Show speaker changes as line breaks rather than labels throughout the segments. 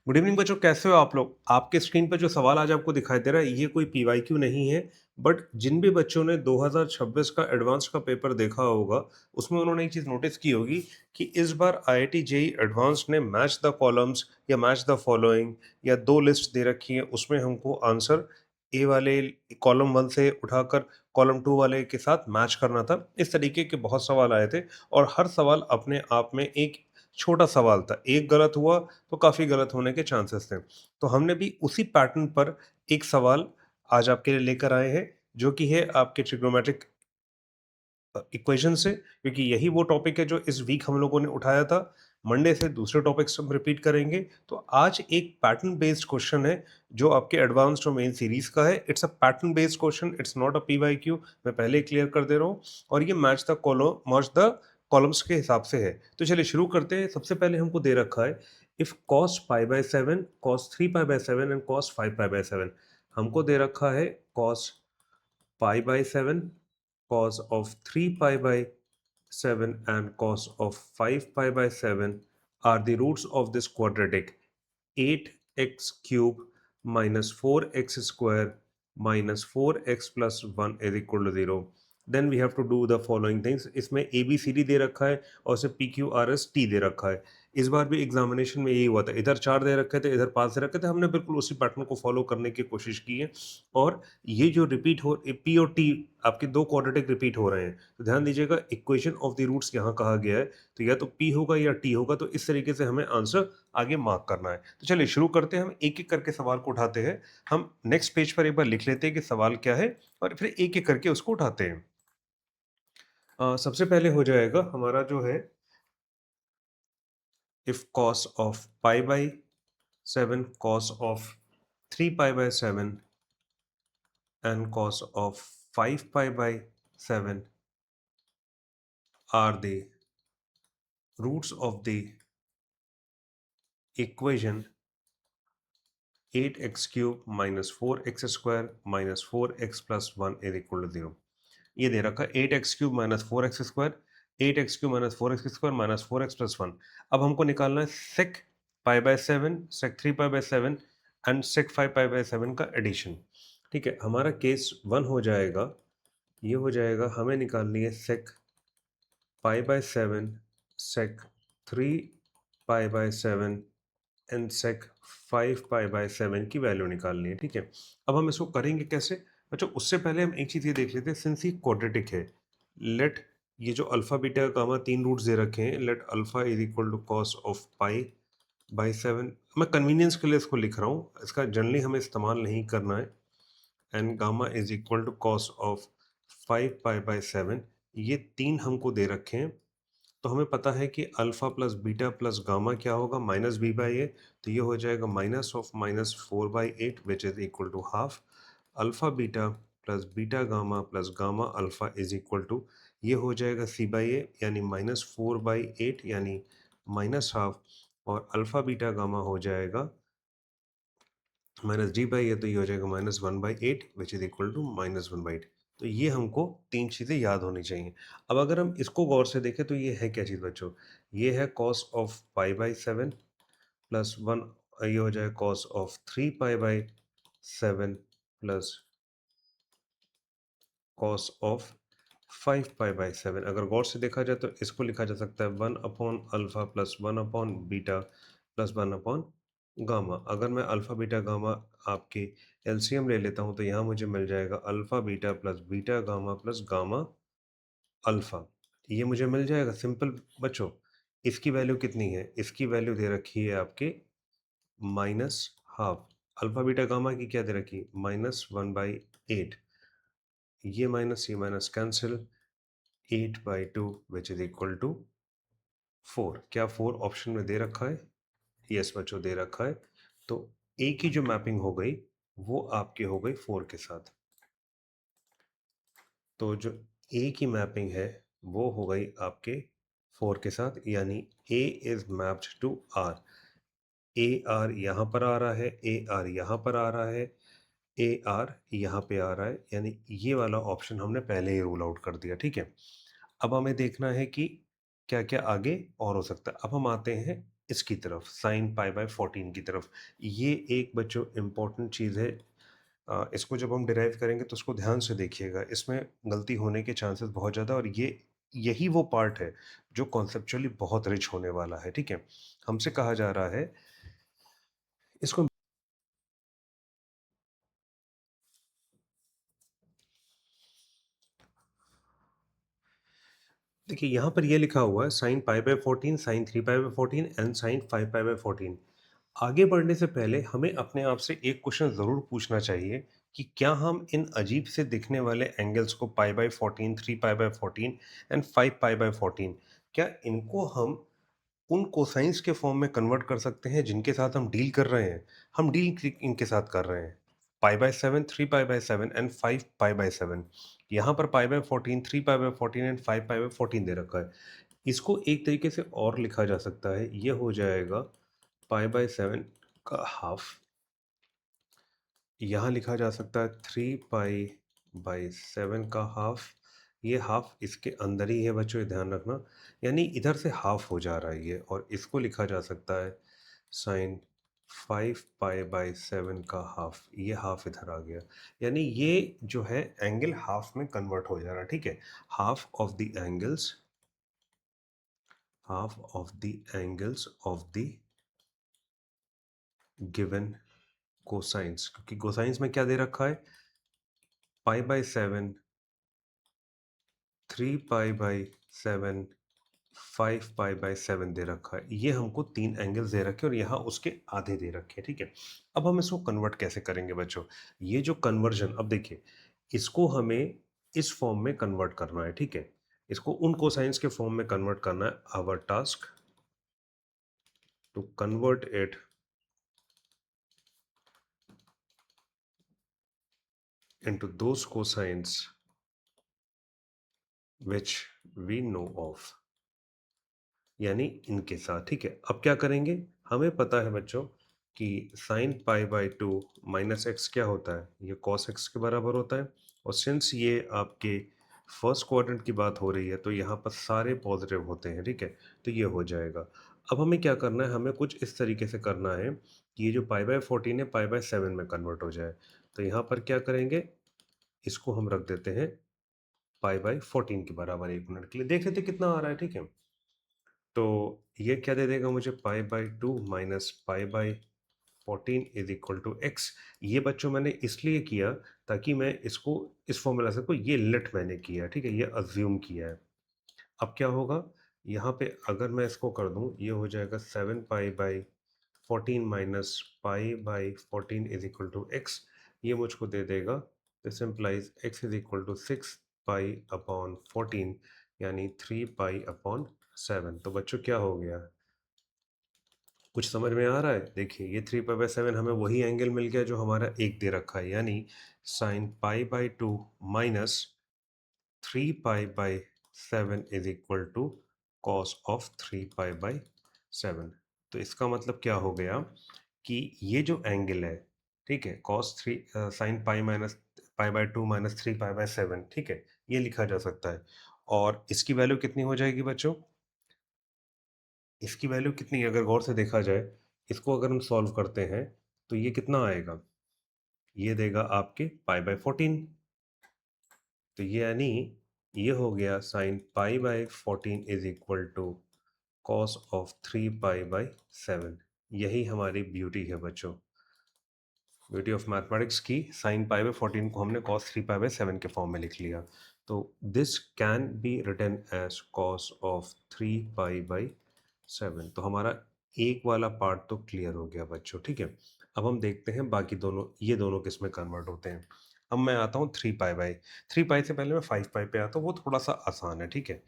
Good evening बच्चों, कैसे हो आप लोग? आपके स्क्रीन पे जो सवाल आज आपको दिखाई दे रहा है, ये कोई पीवाईक्यू नहीं है। बट जिन भी बच्चों ने 2026 का एडवांस का पेपर देखा होगा, उसमें उन्होंने एक चीज़ नोटिस की होगी कि इस बार आईआईटी जेईई एडवांस ने मैच द कॉलम्स या मैच द फॉलोइंग या दो लिस्ट दे रखी है। उसमें हमको आंसर ए वाले कॉलम वन से उठाकर कॉलम टू वाले के साथ मैच करना था। इस तरीके के बहुत सवाल आए थे और हर सवाल अपने आप में एक छोटा सवाल था। एक गलत हुआ तो काफ़ी गलत होने के चांसेस थे। तो हमने भी उसी पैटर्न पर एक सवाल आज आपके लिए लेकर आए हैं, जो कि है आपके ट्रिग्नोमेट्रिक इक्वेशन से, क्योंकि यही वो टॉपिक है जो इस वीक हम लोगों ने उठाया था। मंडे से दूसरे टॉपिक्स हम रिपीट करेंगे। तो आज एक पैटर्न बेस्ड क्वेश्चन है जो आपके एडवांस्ड और मेन सीरीज का है। It's a pattern based question, it's not a PYQ. मैं पहले ही क्लियर कर दे रहा हूँ। और ये मैच द कॉलम्स के हिसाब से है। तो चलिए शुरू करते हैं। सबसे पहले हमको दे रखा है if cos π/7, cos 3π/7 and cos 5π/7। हमको दे रखा है cos π/7, cos of 3π/7 and cos of 5π/7 are the roots of this quadratic. 8x cube minus 4x square minus 4x plus 1 is equal to 0. Then we have to do the following things. इसमें A B C D दे रखा है और इसे P Q R S T दे रखा है। इस बार भी एग्जामिनेशन में यही हुआ था, इधर 4 दे रखे थे, इधर 5 दे रखे थे। हमने बिल्कुल उसी पैटर्न को फॉलो करने की कोशिश की है। और ये जो रिपीट हो, पी और टी आपके दो क्वाड्रेटिक रिपीट हो रहे हैं, तो ध्यान दीजिएगा इक्वेशन ऑफ द रूट्स यहाँ कहा गया है। तो या तो पी होगा या टी होगा। तो इस तरीके से हमें आंसर आगे मार्क करना है। तो चलिए शुरू करते हैं। हम एक एक करके सवाल को उठाते हैं। हम नेक्स्ट पेज पर एक बार लिख लेते हैं कि सवाल क्या है और फिर एक एक करके उसको उठाते हैं। सबसे पहले हो जाएगा हमारा जो है if cos of π/7, cos of 3π/7 and cos of 5π/7 are the roots of the equation 8x cube minus 4x square minus 4x plus 1 is equal to 0। ये दे रखा है 8x cube minus 4x square, 8x cube minus 4x square minus 4x plus 1। अब हमको निकालना है sec π/7, sec 3π/7 and sec 5π/7 का addition. ठीक है, हमारा केस 1 हो जाएगा। ये हो जाएगा, हमें निकालनी है sec π/7, sec 3π/7 एंड sec 5π/7 की वैल्यू निकालनी है। ठीक है, अब हम इसको करेंगे कैसे बच्चों? उससे पहले हम एक चीज़ ये देख लेते हैं। सिंस ये क्वाड्रेटिक है, लेट ये जो अल्फा बीटा गामा तीन रूट्स दे रखे हैं, let alpha is equal to cos of π/7। मैं कन्वीनियंस के लिए इसको लिख रहा हूँ, इसका जनरली हमें इस्तेमाल नहीं करना है। And gamma is equal to cos of 5π/7। ये तीन हमको दे रखे हैं। तो हमें पता है कि alpha plus beta plus gamma क्या होगा, माइनस बी बाई ए। तो ये हो जाएगा minus of minus 4/8 which is equal to half. Alpha beta plus beta gamma plus gamma alpha is equal to, ये हो जाएगा सी बाई ए यानी -4/8 यानी माइनस हाफ। और अल्फा बीटा गामा हो जाएगा माइनस डी बाई ए, तो ये हो जाएगा -1/8 विच इज इक्वल टू -1/8। तो ये हमको तीन चीज़ें याद होनी चाहिए। अब अगर हम इसको गौर से देखें तो ये है क्या चीज़ बच्चों? ये है cos ऑफ π/7 प्लस 1, ये हो जाएगा cos of 3π/7 plus cos of 5π/7। अगर गौर से देखा जाए तो इसको लिखा जा सकता है 1/अल्फा प्लस 1/बीटा प्लस 1/गामा। अगर मैं अल्फा बीटा गामा आपके एलसीएम ले लेता हूँ तो यहाँ मुझे मिल जाएगा alpha beta plus beta gamma plus gamma alpha. ये मुझे मिल जाएगा सिंपल बच्चों। इसकी वैल्यू कितनी है? इसकी वैल्यू दे रखी है आपके minus half. Alpha beta gamma की क्या दे रखी? -1/8। ये minus cancel, 8/2 which is equal to 4। क्या 4 ऑप्शन में दे रखा है? यस बच्चों, दे रखा है। तो ए की जो मैपिंग हो गई वो आपकी हो गई 4 के साथ। तो जो ए की मैपिंग है वो हो गई आपके 4 के साथ, यानी A is mapped to R. A R यहाँ पर आ रहा है, ए आर यहाँ पर आ रहा है, ए आर यहाँ पे आ रहा है, यानी ये वाला ऑप्शन हमने पहले ही रूल आउट कर दिया। ठीक है, अब हमें देखना है कि क्या क्या आगे और हो सकता है। अब हम आते हैं इसकी तरफ, साइन पाई बाय 14 की तरफ। ये एक बच्चों इम्पोर्टेंट चीज़ है। इसको जब हम डिराइव करेंगे तो उसको ध्यान से देखिएगा, इसमें गलती होने के चांसेस बहुत ज़्यादा, और ये यही वो पार्ट है जो कॉन्सेप्चुअली बहुत रिच होने वाला है, ठीक है? हमसे कहा जा रहा है इसको। देखिए यहाँ पर ये लिखा हुआ है sine pi by 14, sine 3 pi by 14 and sine 5 pi by 14। आगे बढ़ने से पहले हमें अपने आप से एक क्वेश्चन ज़रूर पूछना चाहिए कि क्या हम इन अजीब से दिखने वाले एंगल्स को पाई by 14, 3 pi by 14 and 5 pi by 14, क्या इनको हम उन कोसाइंस के फॉर्म में कन्वर्ट कर सकते हैं जिनके साथ हम डील कर रहे हैं? हम डील इनके साथ कर रहे हैं pi by 7, 3 pi by 7 and 5 pi by 7। यहाँ पर पाई by 14, 3 pi by 14 and 5 pi by 14 दे रखा है। इसको एक तरीके से और लिखा जा सकता है, ये हो जाएगा पाई बाय 7 का हाफ। यहाँ लिखा जा सकता है 3 पाई बाय 7 का हाफ। ये हाफ इसके अंदर ही है बच्चों, ये ध्यान रखना, यानी इधर से हाफ हो जा रहा है ये, और इसको लिखा जा सकता है साइन 5 पाई बाय 7 का हाफ। ये हाफ इधर आ गया, यानी ये जो है एंगल हाफ में कन्वर्ट हो जा रहा है, ठीक है? Half of the angles, half of the angles of the given cosines, क्योंकि cosines में क्या दे रखा है? पाई by 7, 3 pi by 7, 5 pi by 7 दे रखा है। ये हमको तीन एंगल्स दे रखे और यहाँ उसके आधे दे रखे हैं, ठीक है? अब हम इसको कन्वर्ट कैसे करेंगे बच्चों? ये जो कन्वर्जन, अब देखिए, इसको हमें इस फॉर्म में कन्वर्ट करना है, ठीक है? इसको उन कोसाइंस के फॉर्म में कन्वर्ट करना है। Our task to convert it into those cosines which we know of, यानी इनके साथ, ठीक है? अब क्या करेंगे? हमें पता है बच्चों कि sign pi by 2 minus x क्या होता है? ये कॉस एक्स के बराबर होता है, और सिंस ये आपके फर्स्ट क्वाड्रेंट की बात हो रही है तो यहाँ पर सारे पॉजिटिव होते हैं, ठीक है? तो ये हो जाएगा। अब हमें क्या करना है? हमें कुछ इस तरीके से करना है कि ये जो पाई बाय 14 है पाई बाय 7 में कन्वर्ट हो जाए। तो यहाँ पर क्या करेंगे? इसको हम रख देते हैं पाई बाय 14 के बराबर, 1 मिनट के लिए देख लेते कितना आ रहा है, ठीक है? तो ये क्या दे देगा मुझे? Pi by 2 minus pi by 14 is equal to x. ये बच्चों मैंने इसलिए किया ताकि मैं इसको इस फॉर्मूला से, को ये लेट मैंने किया, ठीक है? ये अज्यूम किया है। अब क्या होगा? यहाँ पे अगर मैं इसको कर दूँ, ये हो जाएगा 7 pi by 14 minus pi by 14 is equal to x. ये मुझको दे देगा, this implies x is equal to 6 pi upon 14, यानी 3 पाई अपॉन 7। तो बच्चों क्या हो गया? कुछ समझ में आ रहा है? देखिए ये 3 पाई बाय 7 हमें वही एंगल मिल गया जो हमारा एक दे रखा है, यानी sine pi by 2 minus 3 pi by 7 is equal to cos of 3 pi by 7। तो इसका मतलब क्या हो गया कि ये जो एंगल है, ठीक है, cos 3 sine pi minus pi by 2 minus 3 pi by 7, ठीक है, ये लिखा जा सकता है। और इसकी वैल्यू कितनी हो जाएगी बच्चों? इसकी वैल्यू कितनी, अगर गौर से देखा जाए, इसको अगर हम सॉल्व करते हैं तो ये कितना आएगा? ये देगा आपके पाई बाय 14। तो ये यानी ये हो गया sine pi by 14 is equal to cos of 3 pi by 7। यही हमारी ब्यूटी है बच्चों, ब्यूटी ऑफ मैथमेटिक्स की। साइन पाई बाय 14 को हमने कॉस 3 पाई बाय 7 के फॉर्म में लिख लिया। तो this can be written as cos of 3 pi by 7। तो हमारा एक वाला पार्ट तो क्लियर हो गया बच्चों, ठीक है? अब हम देखते हैं बाकी दोनों, ये दोनों किस में कन्वर्ट होते हैं। अब मैं आता हूँ 3 पाई बाय, 3 पाई से पहले मैं 5 पाई पे आता हूँ, वो थोड़ा सा आसान है, ठीक है?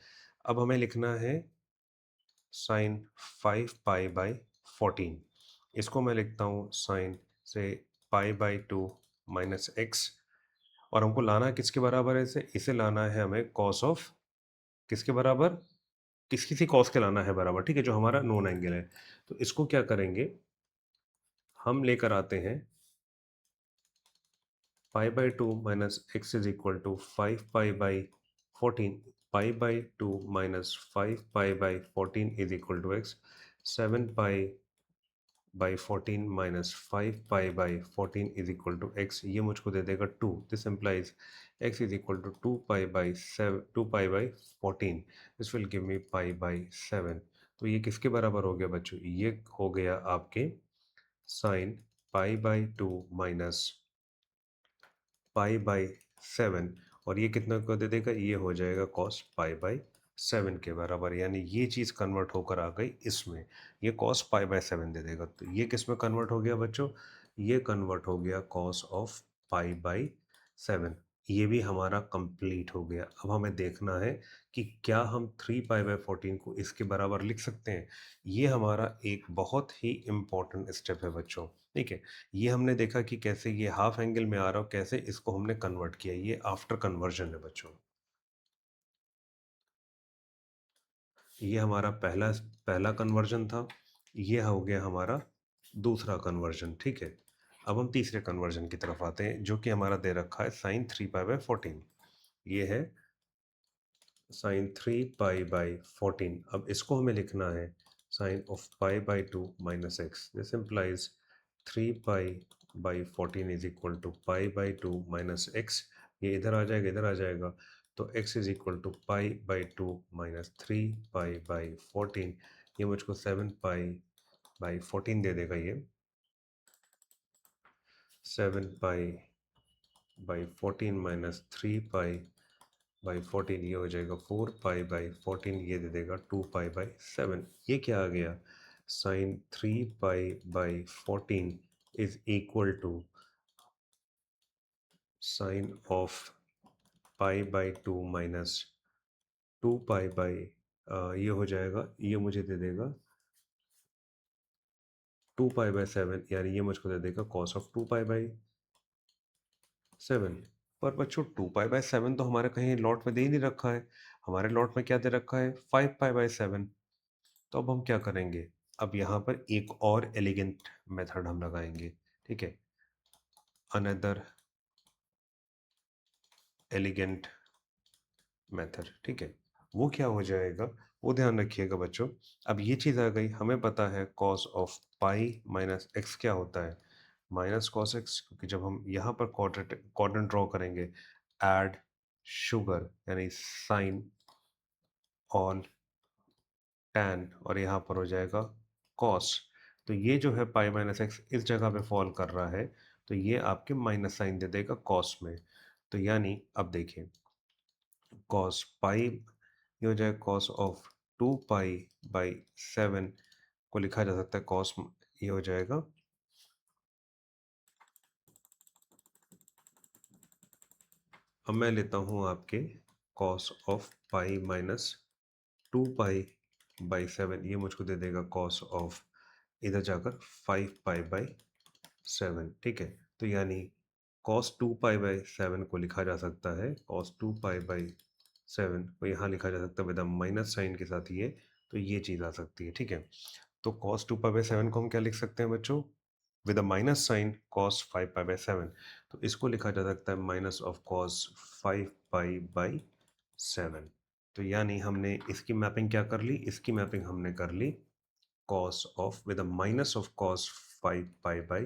अब हमें लिखना है साइन 5 पाई बाय 14। इसको मैं लिखता हूँ साइन से पाई बाय 2 माइनस एक्स, और हमको लाना है किसके बराबर है? इसे लाना है हमें कॉस ऑफ, किसके बराबर? किसी कॉस के लाना है बराबर, ठीक है, जो हमारा नोन एंगल है। तो इसको क्या करेंगे? हम लेकर आते हैं pi by 2 minus x is equal to 5 pi by 14। Pi by 2 minus 5 pi by 14 is equal to x. 7 pi by 14 minus 5 pi by 14 is equal to x, ये मुझको दे देगा 2। This implies x is equal to 2 pi by 7, 2 pi by 14, this will give me pi by 7। तो ये किसके बराबर हो गया बच्चों? ये हो गया आपके sign pi by 2 minus pi by 7, और ये कितना को दे देगा? ये हो जाएगा कॉस पाई बाई 7 के बराबर, यानी ये चीज़ कन्वर्ट होकर आ गई इसमें, ये कॉस पाई बाई 7 दे देगा। तो ये किस में कन्वर्ट हो गया बच्चों? ये कन्वर्ट हो गया कॉस ऑफ पाई बाई 7। ये भी हमारा कंप्लीट हो गया। अब हमें देखना है कि क्या हम 3 पाई बाई 14 को इसके बराबर लिख सकते हैं। ये हमारा एक बहुत ही इम्पोर्टेंट स्टेप है बच्चों, ठीक है। ये हमने देखा कि कैसे ये हाफ एंगल में आ रहा हो, कैसे इसको हमने कन्वर्ट किया, ये आफ्टर कन्वर्जन है बच्चों। ये हमारा पहला पहला कन्वर्जन था, ये हो गया हमारा दूसरा कन्वर्जन, ठीक है। अब हम तीसरे कन्वर्जन की तरफ आते हैं, जो कि हमारा दे रखा है साइन 3 पाई बाई 14। ये है साइन 3 पाई बाई 14। अब इसको हमें लिखना है sine of pi by 2 minus x, this implies 3 pi by 14 is equal to pi by 2 minus x. ये इधर आ जाएगा, इधर आ जाएगा, तो x is equal to pi by 2 minus 3 pi by 14। ये मुझको 7 पाई बाई 14 दे देगा। ये 7 pi by 14 minus 3 pi by 14, ये हो जाएगा 4 पाई बाई 14, ये दे देगा 2 पाई बाई 7। ये क्या आ गया? Sine 3 pi by 14 is equal to sine of pi by 2 minus 2 pi by, ये हो जाएगा, ये मुझे दे देगा 2 पाई बाई 7, यानी ये मुझको दे देगा कॉस ऑफ 2 पाई बाई 7। पर बच्चों 2 पाई बाई 7 तो हमारे कहीं लॉट में दे ही नहीं रखा है। हमारे लॉट में क्या दे रखा है? 5 पाई बाई 7। तो अब हम क्या करेंगे? अब यहाँ पर एक और एलिगेंट मेथड हम लगाएंगे, ठीक है। अनदर एलिगेंट मेथड, ठीक है। वो क्या हो जाएगा, वो ध्यान रखिएगा बच्चों। अब ये चीज़ आ गई, हमें पता है cos of pi minus x क्या होता है, माइनस कॉस एक्स, क्योंकि जब हम यहाँ पर क्वाड्रेंट ड्रॉ करेंगे, ऐड शुगर यानी साइन ऑन टैन, और यहाँ पर हो जाएगा कॉस। तो ये जो है पाई माइनस एक्स इस जगह पे फॉल कर रहा है, तो ये आपके माइनस साइन दे देगा कॉस में। तो यानी अब देखिए, कॉस पाई, ये हो जाएगा कॉस ऑफ 2 पाई बाई 7 को लिखा जा सकता है कॉस, ये हो जाएगा, अब मैं लेता हूँ आपके cos of pi minus 2 pi by 7, ये मुझको दे देगा कॉस ऑफ, इधर जाकर 5 पाई बाई 7, ठीक है। तो यानी कॉस 2 पाई बाई 7 को लिखा जा सकता है, कॉस 2 पाई बाई 7 को यहाँ लिखा जा सकता है विद माइनस साइन के साथ, ये तो ये चीज़ आ सकती है, ठीक है। तो कॉस 2 पाई बाई 7 को हम क्या लिख सकते हैं बच्चों? With a minus sine cos 5 pi by 7, तो इसको लिखा जा सकता है minus of cos 5 pi by 7। तो यानी हमने इसकी मैपिंग क्या कर ली? इसकी मैपिंग हमने कर ली cos of with a minus of cos 5 pi by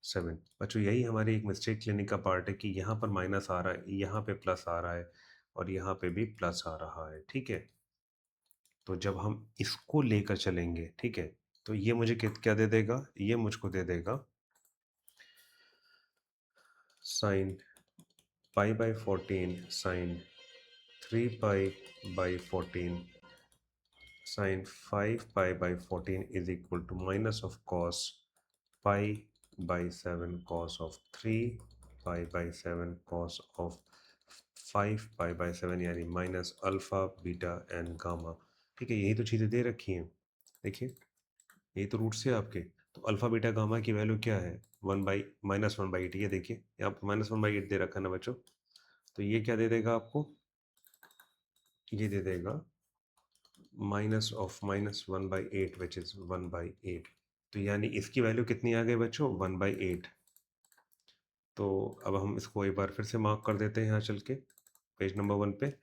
7। बच्चों यही हमारी एक मिस्टेक लेने का पार्ट है कि यहाँ पर माइनस आ रहा है, यहाँ पे प्लस आ रहा है, और यहाँ पे भी प्लस आ रहा है, ठीक है। तो जब हम इसको लेकर चलेंगे, ठीक है, तो ये मुझे क्या दे देगा? ये मुझको दे देगा sine pi by 14 sine 3 pi by 14 sine 5 pi by 14 is equal to minus of cos pi by 7 cos of 3 pi by 7 cos of 5 pi by 7, यानी minus alpha beta and gamma, ठीक है। यही तो चीज़ें दे रखी हैं, देखिए यही तो रूट्स है आपके। तो अल्फ़ा बीटा गामा की वैल्यू क्या है? 1/-1/8, ये देखिए यहाँ पर -1/8 दे रखा है ना बच्चों। तो ये क्या दे देगा आपको? ये दे देगा माइनस ऑफ -1/8 विच इज़ 1/8। तो यानी इसकी वैल्यू कितनी आ गई बच्चों? 1/8। तो अब हम इसको एक बार फिर से मार्क कर देते हैं यहाँ चल के पेज नंबर 1 पे।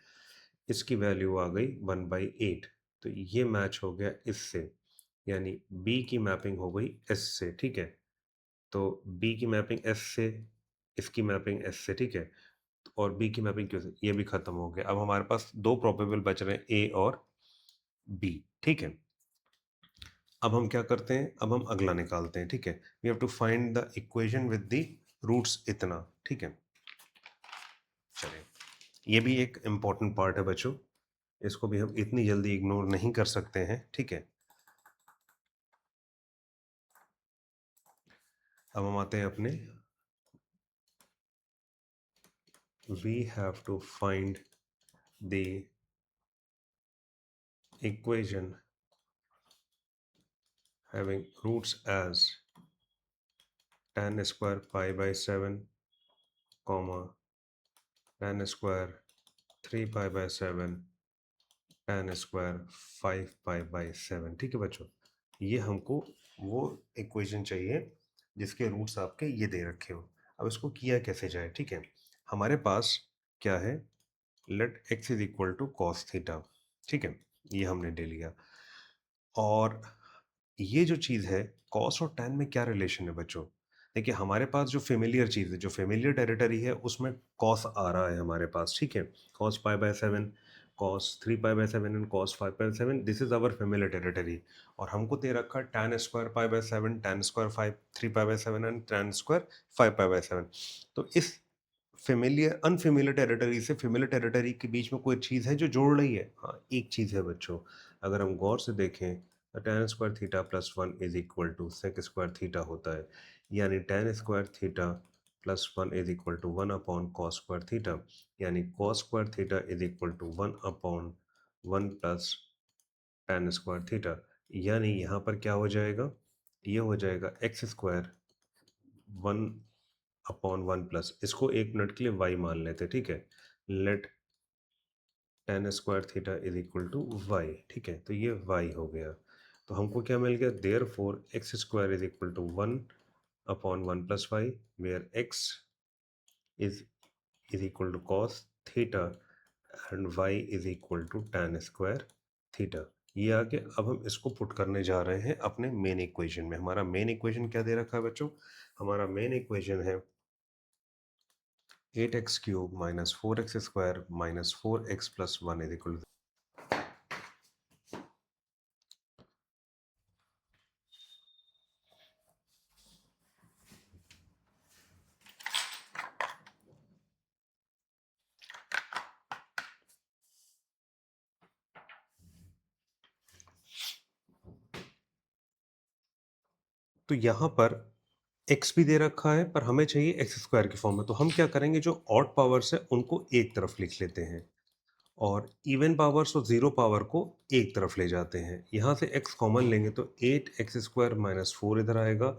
इसकी वैल्यू आ गई 1/8। तो ये मैच हो गया इससे। यानी b की मैपिंग हो गई s से, ठीक है। तो b की मैपिंग s से, इसकी मैपिंग s से, ठीक है। और b की मैपिंग q से, ये भी खत्म हो गया। अब हमारे पास दो प्रोबेबल बच रहे हैं, a और b, ठीक है। अब हम क्या करते हैं, अब हम अगला निकालते हैं, ठीक है। We have to find the equation with the roots इतना, ठीक है। चलिए, ये भी एक इम्पॉर्टेंट पार्ट है बच्चों, इसको भी हम इतनी जल्दी इग्नोर नहीं कर सकते हैं, ठीक है। अब हम आते हैं अपने, we have to find the equation having roots as tan square pi by 7 comma tan square 3 pi by 7 tan square 5 pi by 7, ठीक है बच्चों। ये हमको वो इक्वेशन चाहिए जिसके रूट्स आपके ये दे रखे हो। अब इसको किया कैसे जाए, ठीक है। हमारे पास क्या है, let x is equal to cos theta, ठीक है। ये हमने ले लिया। और ये जो चीज़ है, कॉस और टैन में क्या रिलेशन है बच्चों? देखिए, हमारे पास जो फ़ेमिलियर चीज़ है, जो फ़ेमिलियर टेरिटरी है, उसमें कॉस आ रहा है हमारे पास, ठीक है? Cos pi by 7, cos 3 pi by 7 and cos 5 by 7, this is our familiar territory. और हमको दे रखा है tan square pi by 7, tan square 5, 3 pi by 7 and tan square 5 pi by 7। तो इस फ़ेमिलियर अनफ़ेमिलियर टेरिटरी से फ़ेमिलियर टेरिटरी के बीच में कोई चीज़ है जो जोड़ रही है? हाँ, एक चीज़ है बच्चों। अगर हम गौर से देखें, tan square theta plus 1 is equal to sec square theta होता है। यानी tan square theta plus 1 is equal to 1 upon cos square theta, यानी cos square theta is equal to 1 upon 1 plus tan square theta. यानी यहाँ पर क्या हो जाएगा, ये हो जाएगा एक्स स्क्वायर 1 अपॉन 1 प्लस, इसको एक मिनट के लिए y मान लेते, ठीक है। Let tan square theta is equal to y, ठीक है। तो ये y हो गया। तो हमको क्या मिल गया, therefore x square is equal to 1 upon 1 plus y, where x is equal to cos theta and y is equal to tan square theta. ये आगे अब हम इसको पुट करने जा रहे हैं अपने मेन इक्वेशन में। हमारा मेन इक्वेशन क्या दे रखा है बच्चों, हमारा मेन इक्वेशन है 8x cube minus 4x square minus 4x plus 1 is equal. तो यहाँ पर x भी दे रखा है, पर हमें चाहिए एक्स स्क्वायर की फॉर्म में। तो हम क्या करेंगे, जो ऑड पावर्स है उनको एक तरफ लिख लेते हैं और इवन पावर्स और ज़ीरो पावर को एक तरफ ले जाते हैं। यहाँ से x कॉमन लेंगे तो 8x स्क्वायर माइनस 4 इधर आएगा,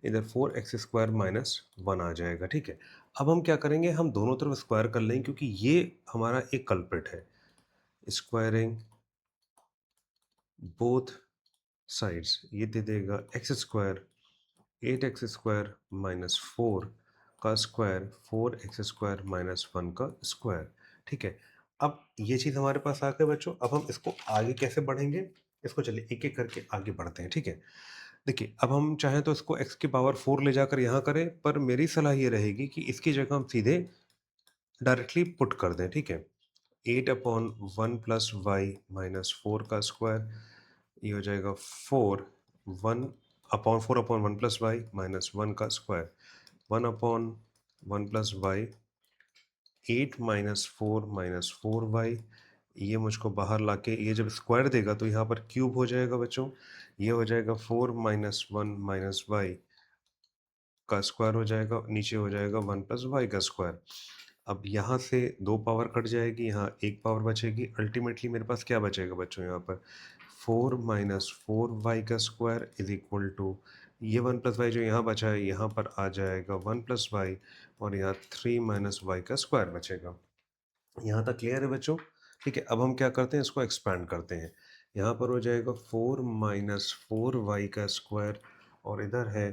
इधर 4x स्क्वायर माइनस 1 आ जाएगा, ठीक है। अब हम क्या करेंगे, हम दोनों तरफ स्क्वायर कर लेंगे क्योंकि ये हमारा एक कल्प्रिट है। स्क्वायरिंग बोथ साइड्स, ये दे देगा x square 8x square minus 4 का स्क्वायर 4x स्क्वायर माइनस 1 का स्क्वायर, ठीक है। अब ये चीज़ हमारे पास आ गई बच्चों। अब हम इसको आगे कैसे बढ़ेंगे, इसको चलिए एक एक करके आगे बढ़ते हैं, ठीक है। देखिए, अब हम चाहें तो इसको x की पावर 4 ले जाकर यहाँ करें, पर मेरी सलाह ये रहेगी कि इसकी जगह हम सीधे डायरेक्टली पुट कर दें, ठीक है। 8 अपॉन 1 प्लस वाई माइनस 4 का स्क्वायर, ये हो जाएगा 4 1 प्लस वाई माइनस 1 का square, 1 upon 1 plus y, 8 minus four y. ये मुझको बाहर लाके ये जब स्क्वायर देगा तो यहाँ पर क्यूब हो जाएगा बच्चों। ये हो जाएगा 4 माइनस 1 माइनस वाई का स्क्वायर हो जाएगा, नीचे हो जाएगा 1 प्लस वाई का स्क्वायर। अब यहाँ से दो पावर कट जाएगी, यहाँ एक पावर बचेगी। अल्टीमेटली मेरे पास क्या बचेगा बच्चों, यहाँ पर 4 माइनस 4 वाई का स्क्वायर इज इक्वल टू, ये 1 प्लस वाई जो यहाँ बचा है यहाँ पर आ जाएगा 1 प्लस वाई, और यहाँ 3 माइनस वाई का स्क्वायर बचेगा। यहाँ तक क्लियर है बच्चों, ठीक है। अब हम क्या करते हैं, इसको एक्सपैंड करते हैं। यहाँ पर हो जाएगा 4 माइनस 4 वाई का स्क्वायर, और इधर है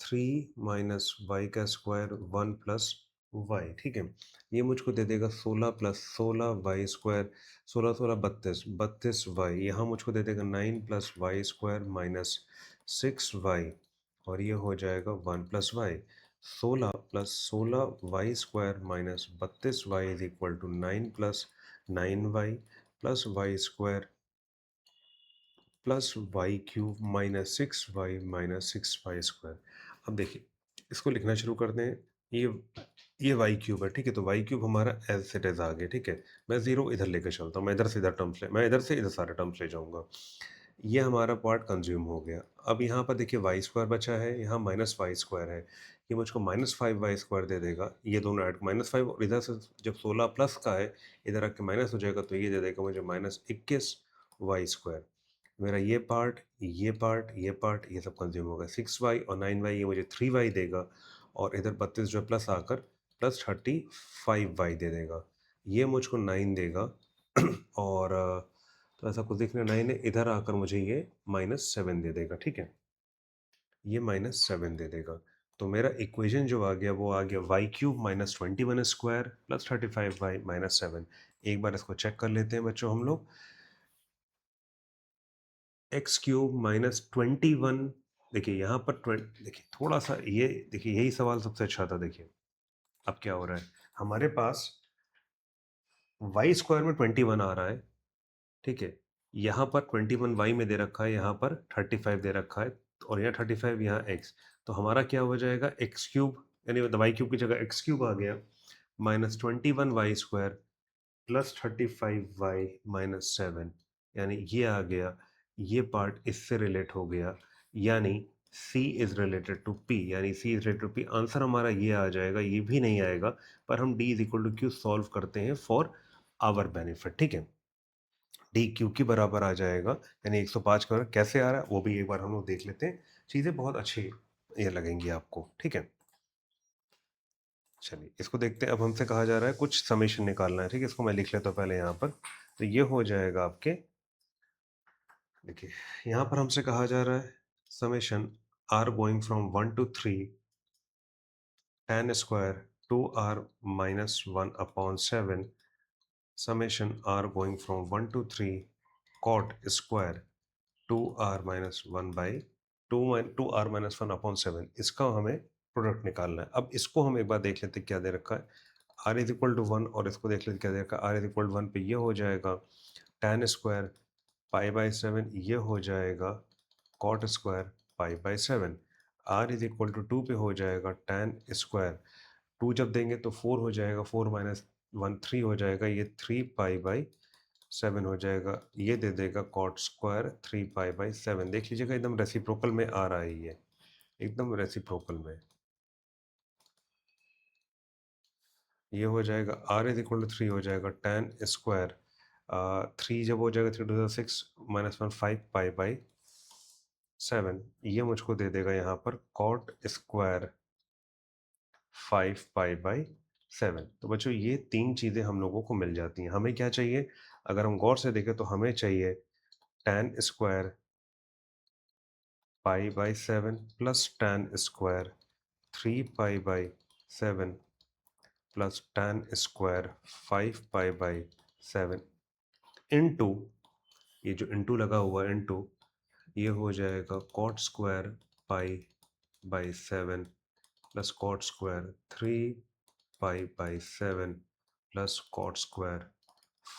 3 माइनस वाई का स्क्वायर 1 प्लस वाई, ठीक है। ये मुझको दे देगा 16 प्लस 16 वाई स्क्वायर, 16 16 32, 32 वाई। यहाँ मुझको दे देगा 9 plus y square minus 6 y, और ये हो जाएगा 1 plus y. 16 plus 16 y square minus 32 y is equal to 9 plus 9 y plus y square plus y cube minus 6 y minus 6 y square. अब देखिए, इसको लिखना शुरू करते हैं। ये वाई क्यूब है, ठीक है। तो वाई क्यूब हमारा एज इट इज आ गया, ठीक है। मैं ज़ीरो इधर लेकर चलता हूँ, मैं इधर से इधर टर्म्स ले, मैं इधर से इधर सारे टर्म्स ले जाऊँगा। ये हमारा पार्ट कंज्यूम हो गया। अब यहाँ पर देखिए वाई स्क्वायर बचा है, यहाँ माइनस वाई स्क्वायर है। ये मुझको माइनस 5 वाई स्क्वायर दे देगा। ये दोनों ऐड माइनस 5, और इधर से जब 16 प्लस का है, इधर आके माइनस हो जाएगा, तो ये दे देगा मुझे माइनस 21 वाई स्क्वायर। मेरा ये पार्ट, ये सब कंज्यूम होगा। 6 वाई और 9 वाई, ये मुझे 3 वाई देगा, और इधर 32 जो है प्लस आकर प्लस 35 वाई दे देगा। ये मुझको 9 देगा और तो ऐसा कुछ दिखना 9 है, इधर आकर मुझे ये -7 दे देगा, ठीक है। ये -7 दे देगा। तो मेरा इक्वेशन जो आ गया वो आ गया y cube minus 21 square plus 35 y minus 7। एक बार इसको चेक कर लेते हैं बच्चों हम लोग। एक्स क्यूब माइनस 21, देखिए यहाँ पर देखिए थोड़ा सा, ये देखिए यही सवाल सबसे अच्छा था। देखिए अब क्या हो रहा है, हमारे पास वाई स्क्वायर में 21 आ रहा है, ठीक है। यहाँ पर 21 वाई में दे रखा है, यहाँ पर 35 दे रखा है, और यहाँ 35, यहाँ एक्स। तो हमारा क्या हो जाएगा, एक्स क्यूब, यानी वाई क्यूब की जगह एक्स क्यूब आ गया, -21 y square plus 35 y minus 7, यानी ये आ गया। ये पार्ट इससे रिलेट हो गया, यानी C is related to P, यानी C is related to P। Answer हमारा ये आ जाएगा, ये भी नहीं आएगा, पर हम D is equal to Q solve करते हैं फॉर आवर बेनिफिट, ठीक है। D क्यू के बराबर आ जाएगा, यानी 105 का कैसे आ रहा है वो भी एक बार हम लोग देख लेते हैं। चीज़ें बहुत अच्छी ये लगेंगी आपको, ठीक है। चलिए इसको देखते हैं। अब हमसे कहा जा रहा है कुछ समेशन निकालना है, ठीक है। इसको मैं लिख लेता हूँ पहले यहाँ पर। तो ये हो जाएगा आपके, देखिए यहाँ पर हमसे कहा जा रहा है summation r going from 1 to 3 tan square 2r minus 1/7 summation r going from 1 to 3 cot square 2r minus 1/2 2r-1/7। इसका हमें प्रोडक्ट निकालना है। अब इसको हम एक बार देख लेते हैं क्या दे रखा है। r इज इक्वल टू 1, और इसको देख लेते क्या दे रखा है। r इज इक्वल टू 1 पे ये हो जाएगा tan स्क्वायर π/7, ये हो जाएगा cot square π/7। r is equal to 2 पे हो जाएगा tan स्क्वायर, 2 जब देंगे तो 4 हो जाएगा, 4 माइनस 1 3 हो जाएगा, ये 3π/7 हो जाएगा। ये दे देगा कॉट स्क्वायर 3π/7। देख लीजिएगा एकदम रेसिप्रोकल में आ रहा है, ये एकदम रेसिप्रोकल में। ये हो जाएगा r इज इक्वल टू 3 हो जाएगा tan स्क्वायर 3 जब हो जाएगा 3 टू 6 -1 5π/7। ये मुझको दे देगा यहाँ पर कॉट स्क्वायर 5π/7। तो बच्चों ये तीन चीज़ें हम लोगों को मिल जाती हैं। हमें क्या चाहिए, अगर हम गौर से देखें तो हमें चाहिए tan square π/7 plus tan square 3π/7 plus tan square 5π/7 into, ये जो इनटू लगा हुआ है इनटू, ये हो जाएगा cot square π/7 plus cot square 3π/7 plus cot square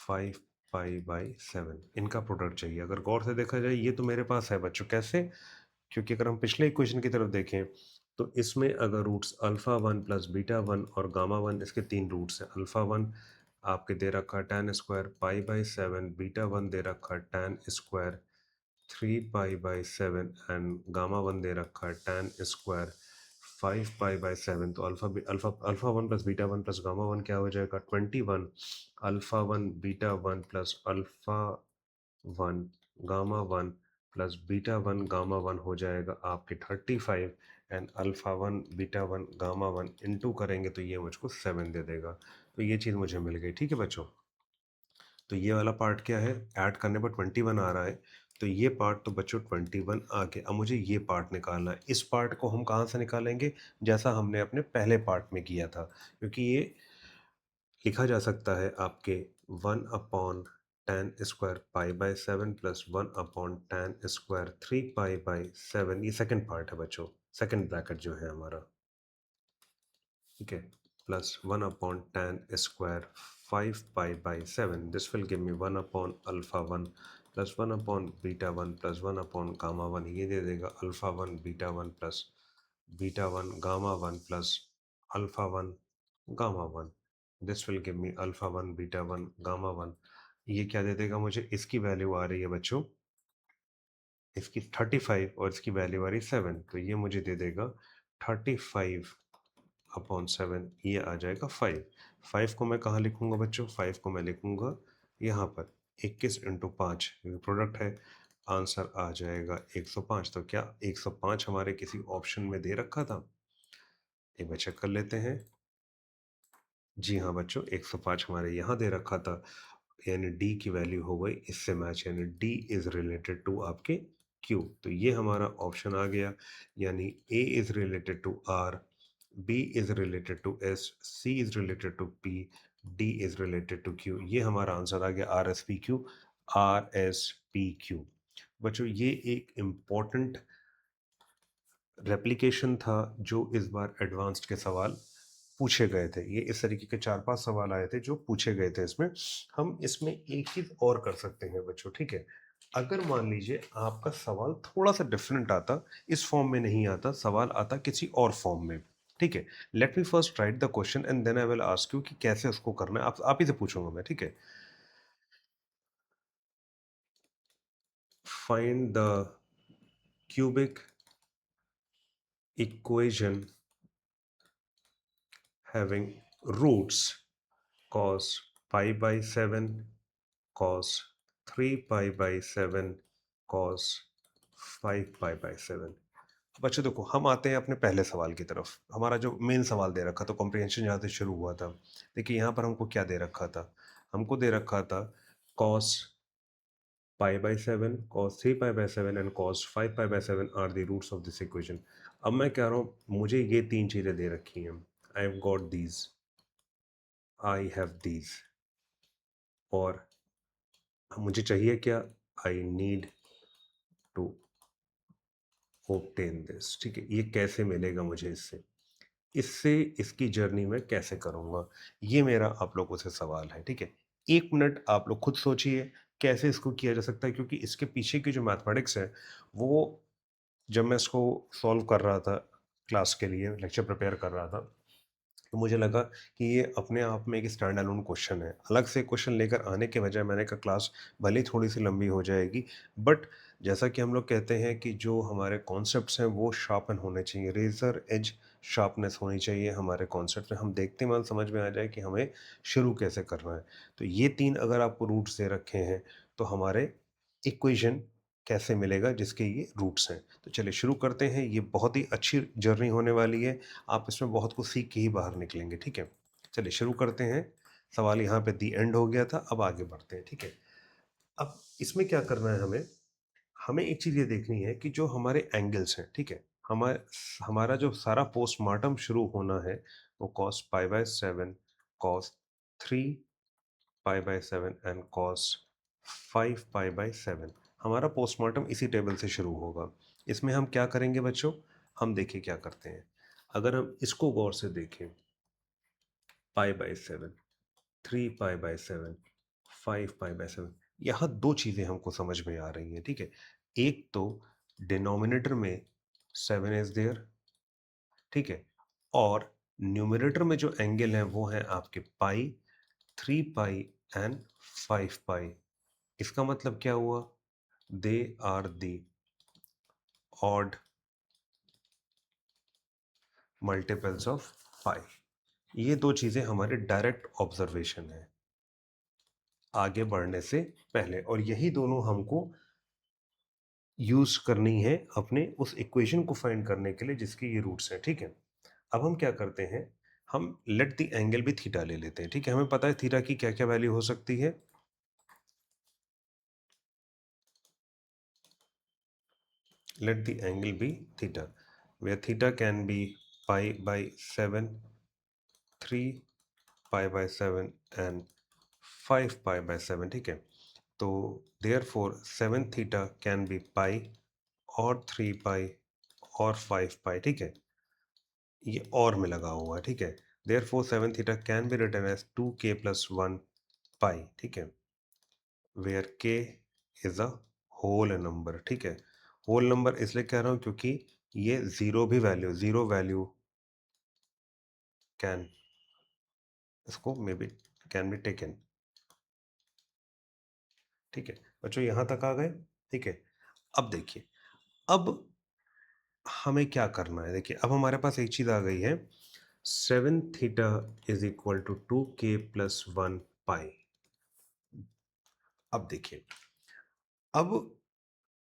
5π/7। इनका प्रोडक्ट चाहिए। अगर गौर से देखा जाए ये तो मेरे पास है बच्चों, कैसे, क्योंकि अगर हम पिछले इक्वेशन की तरफ देखें तो इसमें अगर रूट्स अल्फ़ा 1 प्लस बीटा 1 और गामा 1, इसके 3 रूट्स हैं। अल्फ़ा 1 आपके दे रखा है tan स्क्वायर π/7, बीटा 1 दे रखा है tan स्क्वायर 3π/7 एंड गामा 1 दे रखा है tan स्क्वायर 5π/7। तो alpha 1 plus beta 1 plus gamma 1 क्या हो जाएगा 21। Alpha 1 beta 1 plus alpha 1 gamma 1 plus beta 1 gamma 1 हो जाएगा आपके 35, and alpha 1 beta 1 gamma 1 into करेंगे तो ये मुझको 7 दे देगा। तो ये चीज़ मुझे मिल गई, ठीक है बच्चों। तो ये वाला पार्ट क्या है, ऐड करने पर 21 आ रहा है, तो ये पार्ट तो बच्चों 21 आ गया। अब मुझे ये पार्ट निकालना है। इस पार्ट को हम कहाँ से निकालेंगे? जैसा हमने अपने पहले पार्ट में किया था, क्योंकि ये लिखा जा सकता है आपके 1/tan² π/7 प्लस 1/tan² 3π/7। ये सेकंड पार्ट है बच्चों, सेकंड ब्रैकेट जो है हमारा, ठीक है, plus 1/tan² 5π/7। This will give me 1/α1 plus 1/β1 plus 1/γ1। ये दे देगा α1 β1 plus β1 γ1 plus α1 γ1। This will give me α1 β1 γ1। ये क्या दे देगा मुझे? इसकी वैल्यू आ रही है बच्चों, इसकी 35 और इसकी वैल्यू आ रही 7, तो ये मुझे दे देगा 35/7। ये आ जाएगा 5। 5 को मैं कहाँ लिखूंगा बच्चों? 5 को मैं लिखूंगा यहाँ पर 21 इंटू 5, प्रोडक्ट है। आंसर आ जाएगा 105। तो क्या 105 हमारे किसी ऑप्शन में दे रखा था? एक बार चेक कर लेते हैं। जी हाँ बच्चों, 105 हमारे यहाँ दे रखा था, यानी डी की वैल्यू हो गई इससे मैच, यानी डी इज रिलेटेड टू आपके क्यू। तो ये हमारा ऑप्शन आ गया, यानी A is related to R, B is related to S, C is related to P, D is related to Q. ये हमारा आंसर आ गया R S P Q, R S P Q. बच्चों ये एक इम्पॉर्टेंट रेप्लिकेशन था जो इस बार एडवांस्ड के सवाल पूछे गए थे। ये इस तरीके के 4-5 सवाल आए थे जो पूछे गए थे इसमें। हम इसमें एक चीज और कर सकते हैं बच्चों, ठीक है? अगर मान लीजिए आपका सवाल थोड़ा सा डिफरेंट आता, इस फॉर्म में नहीं आता, सवाल आता किसी और फॉर्म में, ठीक है? Let me first write the question and then I will ask you कि कैसे उसको करना है। आप ही से पूछूंगा मैं, ठीक है? Find the cubic equation having roots cos π/7, cos 3π/7, cos 5π/7। अब अच्छा देखो, हम आते हैं अपने पहले सवाल की तरफ। हमारा जो मेन सवाल दे रखा, तो कॉम्प्रिहेंशन यहाँ से शुरू हुआ था। देखिए यहाँ पर हमको क्या दे रखा था? हमको दे रखा था cos π/7, cos 3π/7 and cos 5π/7 are the roots of this equation. अब मैं कह रहा हूँ मुझे ये तीन चीज़ें दे रखी हैं। I have got these, I have these, और मुझे चाहिए क्या? I need to obtain this, ठीक है? ये कैसे मिलेगा मुझे इससे? इससे इसकी जर्नी में कैसे करूँगा? ये मेरा आप लोगों से सवाल है, ठीक है? 1 मिनट आप लोग खुद सोचिए कैसे इसको किया जा सकता है, क्योंकि इसके पीछे की जो मैथमेटिक्स है, वो जब मैं इसको सॉल्व कर रहा था क्लास के लिए, लेक्चर प्रिपेयर कर रहा था, तो मुझे लगा कि ये अपने आप में एक स्टैंड अलोन क्वेश्चन है। अलग से क्वेश्चन लेकर आने के बजाय मैंने कहा क्लास भले ही थोड़ी सी लंबी हो जाएगी, बट जैसा कि हम लोग कहते हैं कि जो हमारे कॉन्सेप्ट्स हैं वो शार्पन होने चाहिए, रेजर एज शार्पनेस होनी चाहिए हमारे कॉन्सेप्ट में। हम देखते मन समझ में आ जाए कि हमें शुरू कैसे करना है। तो ये 3 अगर आपको रूट्स दे रखे हैं, तो हमारे इक्वेशन कैसे मिलेगा जिसके ये रूट्स हैं। तो चलिए शुरू करते हैं। ये बहुत ही अच्छी जर्नी होने वाली है, आप इसमें बहुत कुछ सीख के ही बाहर निकलेंगे, ठीक है? चलिए शुरू करते हैं। सवाल यहाँ पे दी एंड हो गया था, अब आगे बढ़ते हैं, ठीक है? अब इसमें क्या करना है हमें? हमें एक चीज़ ये देखनी है कि जो हमारे एंगल्स हैं, ठीक है? हमारा जो सारा पोस्टमार्टम शुरू होना है, वो cos π/7, cos 3π/7 एंड cos 5π/7। हमारा पोस्टमार्टम इसी टेबल से शुरू होगा। इसमें हम क्या करेंगे बच्चों? हम देखिए क्या करते हैं। अगर हम इसको गौर से देखें, π/7, 3π/7, 5π/7, यहाँ दो चीज़ें हमको समझ में आ रही हैं, ठीक है? एक तो डिनोमिनेटर में 7 इज देयर, ठीक है? और न्यूमरेटर में जो एंगल हैं वो हैं आपके पाई, 3π एंड 5π। इसका मतलब क्या हुआ? They are the odd multiples of pi. ये दो चीज़ें हमारे डायरेक्ट ऑब्जर्वेशन है आगे बढ़ने से पहले, और यही दोनों हमको यूज करनी है अपने उस इक्वेशन को फाइंड करने के लिए जिसके ये रूट्स हैं, ठीक है? अब हम क्या करते हैं, हम लेट द एंगल भी थीटा ले लेते हैं, ठीक है? हमें पता है थीटा की क्या क्या वैल्यू हो सकती है। let the angle be theta, where theta can be pi by 7, 3 pi by 7 and 5 pi by 7, ठीक है। तो therefore 7 theta can be pi और 3 pi और 5 pi, ठीक है। ये और में लगा हुआ है, ठीक है। therefore 7 theta can be written as 2k plus 1 pi, ठीक है, where k is a whole number, ठीक है। होल नंबर इसलिए कह रहा हूँ क्योंकि ये जीरो वैल्यू कैन, इसको may be can be taken, ठीक है। बच्चों यहाँ तक आ गए, ठीक है। अब देखिए, अब हमें क्या करना है, देखिए अब हमारे पास एक चीज आ गई है, 7 theta is equal to 2k+1 pi. अब देखिए, अब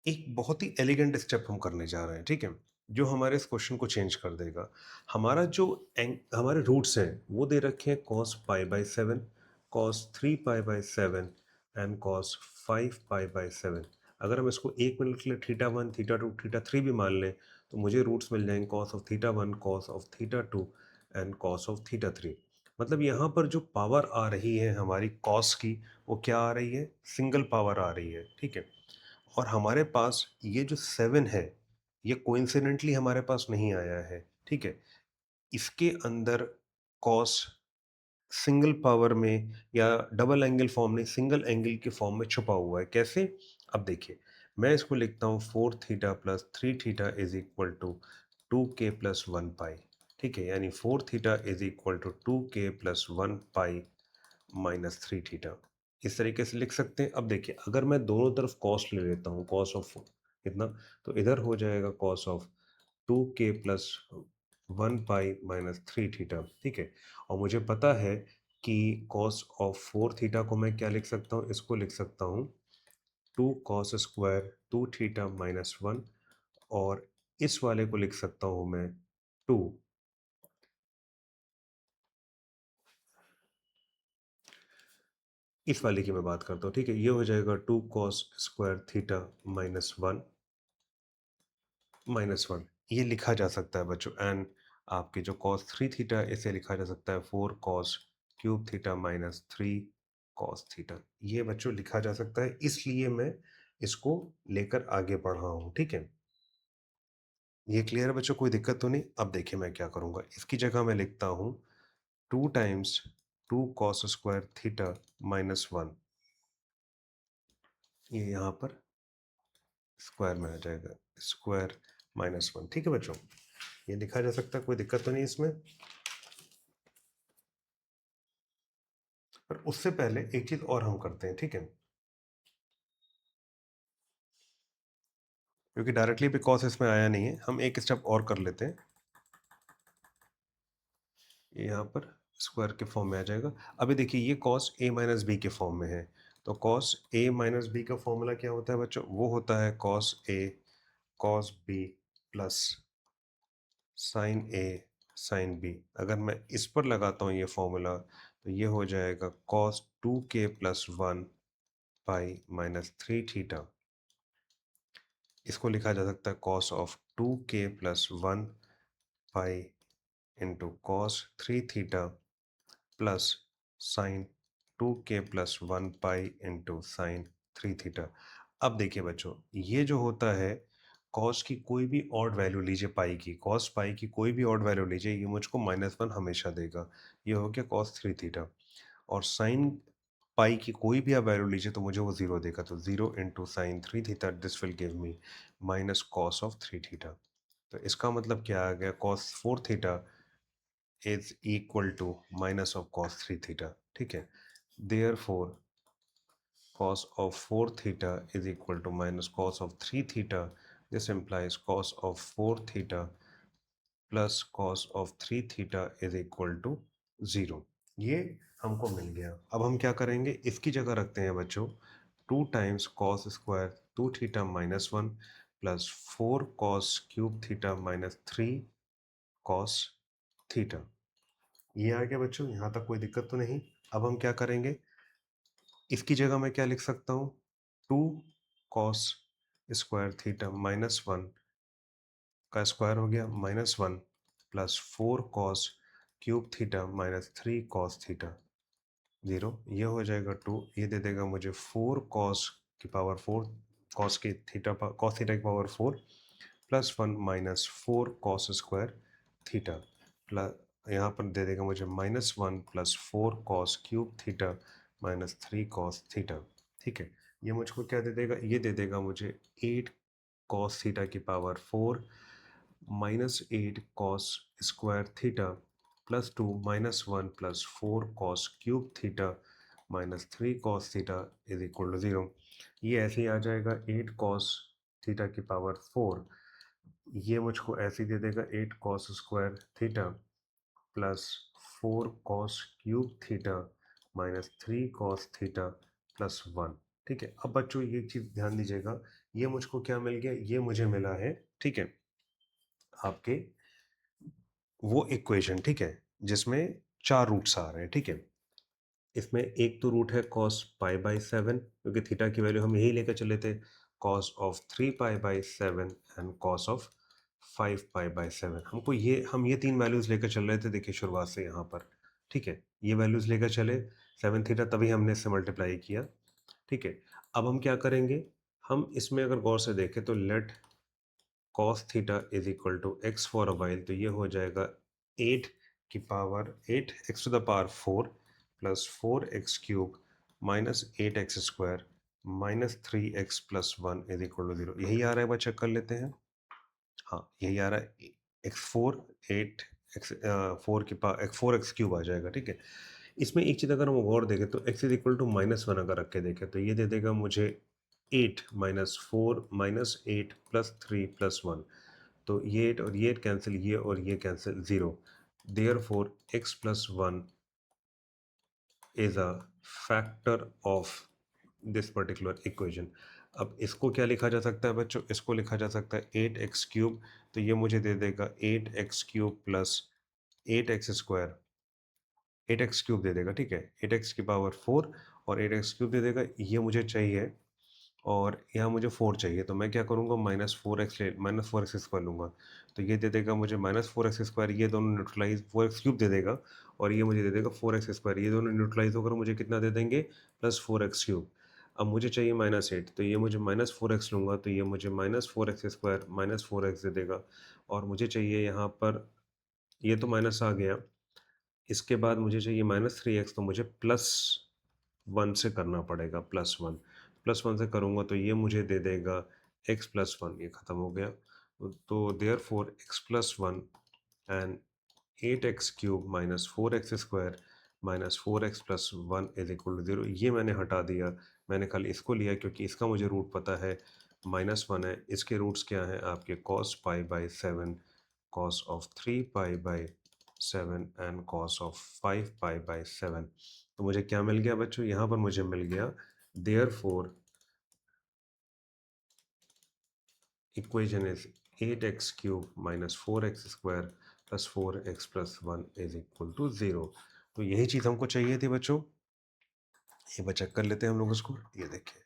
एक बहुत ही एलिगेंट स्टेप हम करने जा रहे हैं, ठीक है, जो हमारे इस क्वेश्चन को चेंज कर देगा। हमारा जो हमारे रूट्स हैं वो दे रखे हैं cos π/7, cos 3π/7 एंड cos 5π/7। अगर हम इसको 1 मिनट के लिए θ1, θ2, θ3 भी मान लें तो मुझे रूट्स मिल जाएंगे cos of θ1, cos of θ2 and cos of θ3। मतलब यहाँ पर जो पावर आ रही है हमारी cos की, वो क्या आ रही है, सिंगल पावर आ रही है, ठीक है। और हमारे पास ये जो 7 है, ये कोइंसिडेंटली हमारे पास नहीं आया है, ठीक है। इसके अंदर कॉस सिंगल पावर में या डबल एंगल फॉर्म में, सिंगल एंगल के फॉर्म में छुपा हुआ है। कैसे? अब देखिए, मैं इसको लिखता हूँ 4 theta plus 3 theta is equal to 2k+1 pi, ठीक है। यानी 4 theta is equal to 2k+1 pi minus 3 theta, इस तरीके से लिख सकते हैं। अब देखिए, अगर मैं दोनों तरफ कॉस ले लेता हूँ, कॉस ऑफ कितना, तो इधर हो जाएगा cos of 2k+1 pi minus 3 theta, ठीक है। और मुझे पता है कि कॉस ऑफ 4 थीटा को मैं क्या लिख सकता हूँ, इसको लिख सकता हूँ 2 cos² 2 थीटा-1, और इस वाले को लिख सकता हूँ मैं 2, इस वाले की मैं बात करता हूँ, ठीक है। ये हो जाएगा 2 cos² θ-1 -1, ये लिखा जा सकता है बच्चों। एंड आपके जो cos 3 थीटा, इसे लिखा जा सकता है 4 cos³ θ-3 cos θ। ये बच्चों लिखा जा सकता है, इसलिए मैं इसको लेकर आगे बढ़ रहा हूँ, ठीक है। ये क्लियर है बच्चों, कोई दिक्कत तो नहीं? अब देखिए मैं क्या करूँगा, इसकी जगह मैं लिखता हूँ 2 टाइम्स 2 cos² θ-1, ये यहाँ पर स्क्वायर में आ जाएगा, स्क्वायर -1, ठीक है बच्चों। ये लिखा जा सकता है, कोई दिक्कत तो नहीं इसमें। पर उससे पहले एक चीज और हम करते हैं, ठीक है, क्योंकि डायरेक्टली भी कॉस इसमें आया नहीं है, हम एक स्टेप और कर लेते हैं। ये यहाँ पर स्क्वायर के फॉर्म में आ जाएगा। अभी देखिए, ये कॉस a माइनस बी के फॉर्म में है, तो कॉस a माइनस बी का फॉर्मूला क्या होता है बच्चों, वो होता है cos a cos b plus sine a sine b। अगर मैं इस पर लगाता हूँ ये फॉर्मूला, तो ये हो जाएगा cos 2k+1 pi minus 3 theta. इसको लिखा जा सकता है cos of 2k+1 pi into cos 3 theta plus sign 2k+1 pi into sine 3 theta. अब देखिए बच्चों, ये जो होता है, कॉस की कोई भी ऑड वैल्यू लीजिए, पाई की, कॉस पाई की कोई भी ऑड वैल्यू लीजिए, ये मुझको -1 हमेशा देगा। ये हो गया कॉस 3 थीटा। और साइन पाई की कोई भी आप वैल्यू लीजिए तो मुझे वो 0 देगा, तो 0 into sine 3 theta, this will give me minus cos of 3 theta. तो इसका मतलब क्या आ गया, cos 4 theta is equal to minus of cos 3 theta, ठीक है। Therefore cos of 4 theta is equal to minus cos of 3 theta. This implies cos of 4 theta plus cos of 3 theta is equal to 0। ये हमको मिल गया। अब हम क्या करेंगे, इसकी जगह रखते हैं बच्चों 2 times cos² 2 theta plus 4 cos³ θ-3 cos theta. ये आ गया बच्चों, यहाँ तक कोई दिक्कत तो नहीं? अब हम क्या करेंगे, इसकी जगह मैं क्या लिख सकता हूँ, 2 cos² θ-1 का स्क्वायर हो गया -1 प्लस 4 cos³ माइनस 3 cos θ 0, ये हो जाएगा 2, ये दे देगा मुझे 4 cos⁴ cos θ की power 4 plus 1 minus 4 cos² plus यहाँ पर दे देगा मुझे -1 प्लस 4 cos³ माइनस 3 cos θ। ठीक है, ये मुझको क्या दे देगा, ये दे देगा मुझे 8 cos θ की power 4 -8 cos² plus 2 -1 plus 4 cos³ minus 3 cos θ is equal to 0। ये ऐसे ही आ जाएगा 8 cos θ की पावर 4, ये मुझको ऐसे ही दे देगा 8 cos² plus 4 cos³ minus 3 cos θ plus 1। ठीक है, अब बच्चों ये चीज़ ध्यान दीजिएगा, ये मुझको क्या मिल गया, ये मुझे मिला है, ठीक है, आपके वो इक्वेशन, ठीक है, जिसमें 4 रूट्स आ रहे हैं। ठीक है, इसमें एक तो रूट है cos π/7, क्योंकि थीटा की वैल्यू हम यही लेकर चले थे, cos of 3π/7 and cos of 5π/7। हम ये 3 वैल्यूज लेकर चल रहे थे, देखिए शुरुआत से यहाँ पर। ठीक है, ये वैल्यूज लेकर चले 7 थीटा, तभी हमने इससे मल्टीप्लाई किया। ठीक है, अब हम क्या करेंगे, हम इसमें अगर गौर से देखें तो let cos theta is equal to x for a while, तो ये हो जाएगा 8 की power 8 x to the power 4 plus 4x³ minus 8x² minus 3x plus 1 is equal to 0। यही आ रहा है, बच्चा कर लेते हैं। हाँ, यही आ रहा है, x4 8 x 4 की पावर x 4x³ आ जाएगा। ठीक है, इसमें एक चीज़ अगर हम और देखें तो x इज इक्वल टू -1 अगर रख के देखें तो ये दे देगा मुझे 8 -4 -8 प्लस 3 प्लस 1, तो ये 8 और ये 8 कैंसिल, ये और ये cancel, 0। Therefore x plus 1 is a factor of this particular equation. अब इसको क्या लिखा जा सकता है बच्चों, इसको लिखा जा सकता है 8x³, तो ये मुझे दे देगा 8x³ प्लस 8x² 8x³ दे देगा। ठीक है, 8x की पावर 4 और 8x³ दे देगा, ये मुझे चाहिए, और यहाँ मुझे 4 चाहिए, तो मैं क्या करूँगा, -4x² लूँगा, तो ये दे देगा मुझे -4x², ये दोनों न्यूट्रलाइज 4x³ दे देगा, और ये मुझे दे देगा 4x², ये दोनों न्यूट्रलाइज होकर मुझे कितना दे देंगे, +4x³। अब मुझे चाहिए -8, तो ये मुझे -4x लूँगा, तो ये मुझे -4x² -4x दे देगा, और मुझे चाहिए यहाँ पर, ये तो माइनस आ गया, इसके बाद मुझे चाहिए -3x, तो मुझे +1 से करना पड़ेगा, +1 से करूँगा तो ये मुझे दे देगा x प्लस 1, ये ख़त्म हो गया, तो therefore x plus 1 and 8x³ minus 4x² minus 4x plus 1 is equal to 0। ये मैंने हटा दिया, मैंने खाली इसको लिया क्योंकि इसका मुझे रूट पता है, -1 है, इसके रूट्स क्या हैं आपके, cos π/7, cos of 3π/7 and cos of 5π/7। तो मुझे क्या मिल गया बच्चों, यहाँ पर मुझे मिल गया, therefore equation is 8x³ minus 4x² plus 4x plus 1 is equal to 0। तो यही चीज़ हमको चाहिए थी बच्चों, ये बच्चा कर लेते हैं हम लोग इसको। ये देखिए,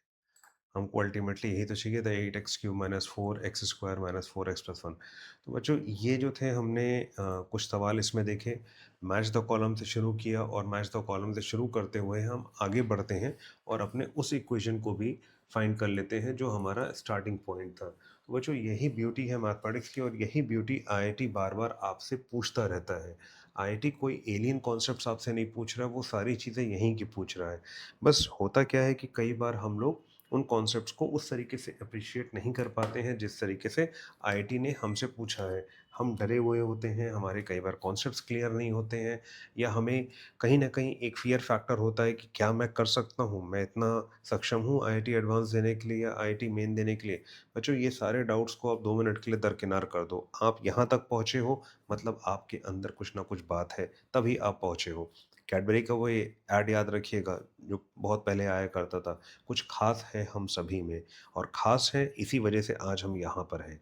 हमको अल्टीमेटली यही तो चाहिए था, 8x³ minus 4x² minus 4x plus 1। तो बच्चों ये जो थे, हमने कुछ सवाल इसमें देखे, मैच द कॉलम से शुरू किया, और मैच द कॉलम से शुरू करते हुए हम आगे बढ़ते हैं और अपने उस इक्वेशन को भी फाइंड कर लेते हैं जो हमारा स्टार्टिंग पॉइंट था। तो बच्चों यही ब्यूटी है मैथमेटिक्स की, और यही ब्यूटी आईआईटी बार बार आपसे पूछता रहता है। आईआईटी कोई एलियन कॉन्सेप्ट्स आपसे नहीं पूछ रहा है, वो सारी चीज़ें यहीं की पूछ रहा है। बस होता क्या है कि कई बार हम लोग उन कॉन्सेप्ट्स को उस तरीके से अप्रिशिएट नहीं कर पाते हैं जिस तरीके से आईआईटी ने हमसे पूछा है। हम डरे हुए होते हैं, हमारे कई बार कॉन्सेप्ट्स क्लियर नहीं होते हैं, या हमें कहीं न कहीं एक फ़ियर फैक्टर होता है कि क्या मैं कर सकता हूँ? मैं इतना सक्षम हूँ आईआईटी एडवांस देने के लिए या आईआईटी मेन देने के लिए? बच्चों ये सारे डाउट्स को आप 2 मिनट के लिए दरकिनार कर दो। आप यहाँ तक पहुँचे हो, मतलब आपके अंदर कुछ ना कुछ बात है, तभी आप पहुँचे हो। कैडबरी का वो ये ऐड याद रखिएगा, जो बहुत पहले आया करता था, कुछ खास है हम सभी में, और खास है इसी वजह से आज हम यहाँ पर हैं।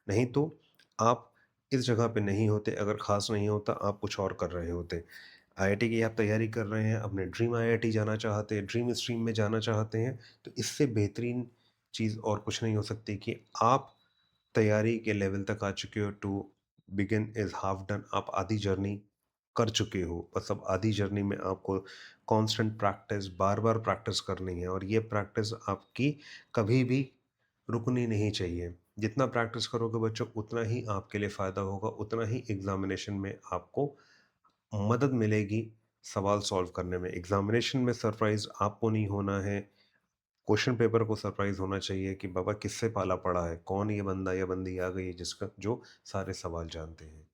नहीं तो आप इस जगह पे नहीं होते, अगर खास नहीं होता आप कुछ और कर रहे होते। आईआईटी की आप तैयारी कर रहे हैं, अपने ड्रीम आईआईटी जाना चाहते हैं, ड्रीम स्ट्रीम में जाना चाहते हैं, तो इससे बेहतरीन चीज़ और कुछ नहीं हो सकती कि आप तैयारी के लेवल तक आ चुके हो, to begin is half done, आप आधी जर्नी कर चुके हो। बस अब आधी जर्नी में आपको कांस्टेंट प्रैक्टिस, बार-बार प्रैक्टिस करनी है और ये प्रैक्टिस आपकी कभी भी रुकनी नहीं चाहिए। जितना प्रैक्टिस करोगे बच्चों, उतना ही आपके लिए फ़ायदा होगा, उतना ही एग्ज़ामिनेशन में आपको मदद मिलेगी सवाल सॉल्व करने में। एग्ज़ामिनेशन में सरप्राइज़ आपको नहीं होना है, क्वेश्चन पेपर को सरप्राइज़ होना चाहिए कि बाबा किससे पाला पड़ा है, कौन ये बंदा या बंदी आ गई है जिसका जो सारे सवाल जानते हैं।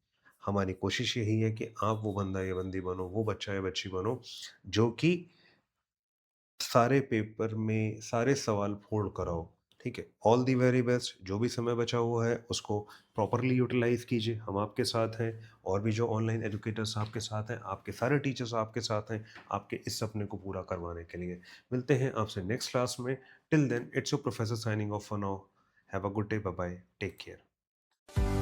हमारी कोशिश यही है कि आप वो बंदा या बंदी बनो, वो बच्चा या बच्ची बनो, जो कि सारे पेपर में सारे सवाल फोड़ कर आओ, ठीक है? All the very best. जो भी समय बचा हुआ है उसको प्रॉपरली यूटिलाइज़ कीजिए, हम आपके साथ हैं। और भी जो ऑनलाइन एजुकेटर्स आपके साथ हैं, आपके सारे टीचर्स आपके साथ हैं, आपके इस सपने को पूरा करवाने के लिए। मिलते हैं आपसे नेक्स्ट क्लास में। Till then it's your professor signing off for now. Have a good day, bye bye, take care.